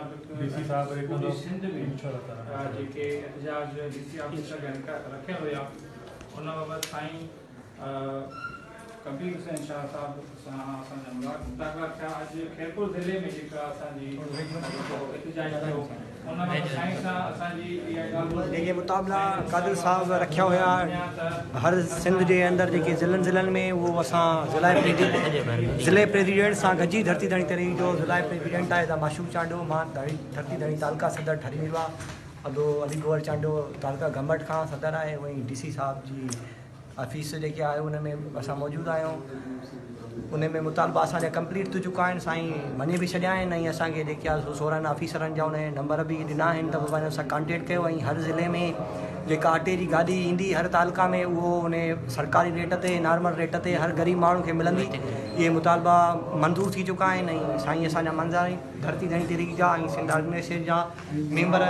मुताबिक़ डीसी साहब पूरी सिंध में जेके एहतजाज डीसी ऑफिसर रखिया हुआ उन बाबति साईं कबीर हुसैन शाह साहब सां असांजा मुलाक़ात थिया। अॼु खैरपुर ज़िले में जेका असांजी एहतजाज थियो उन बाबति साईं सां असांजी इहा ॻाल्हि जेके मुताबिला कादिर साहब रखिया हुआ हर सिंध के अंदर जेके ज़िलनि में वो असां ज़िले प्रेसिडेंट सां गॾिजी धरती धणी तरी जो ज़िला प्रेसिडेंट आहे त माशूक चांडो मां धरती धणी तालुका सदर ठरीमिलवा अदो अली गोवर चांडो तालुका गंबट खां सदर आहे। वहीं डीसी साहब जी ऑफिस जेके आहे उन में असां मौजूदु आहियूं। उन में मुतालबा असांजा कंप्लीट थी चुका आहिनि। साईं मञे बि छॾिया आहिनि ऐं असांखे जेके आहे 16 ऑफिसरनि जा उन नंबर बि ॾिना आहिनि त पंहिंजो सां कॉन्टेक्ट कयो। ऐं हर ज़िले में जेका अटे जी गाॾी ईंदी हर तालुका में उहो उन सरकारी रेट ते नॉर्मल रेट ते हर ग़रीब माण्हू खे मिलंदी। इहे मुतालबा मंज़ूर थी चुका आहिनि ऐं साईं असांजा मंज़ार धरती धणी तहरीक जा ऐं सिंध ऑर्गेनाइजेशन जा मेंबर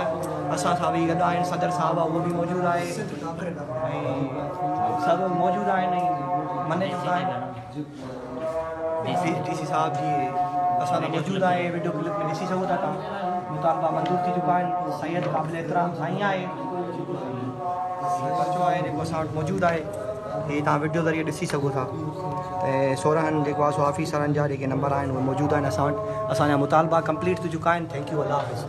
असां सां बि गॾु आहिनि। सदर साहब आहे उहो बि मौजूदु आहे ऐं सभु मौजूदु आहिनि ऐं मञे चुका आहिनि। डीसी साहब जी असां मौजूदु आहे। वीडियो क्लिप में ॾिसी सघो था तव्हां मुतालबा मंज़ूर थी चुका आहिनि। सैयद क़ाबिल एहतराम साईं आहे पर्चो आहे जेको असां वटि मौजूदु आहे। हीअ तव्हां वीडियो ज़रिए ॾिसी सघो था। 16 जेको आहे सो ऑफिसरनि जा जेके नंबर आहिनि उहे मौजूदु आहिनि असां वटि। असांजा मुतालबा कंप्लीट थी चुका आहिनि। थैंक यू अल्लाह हाफ़िज़।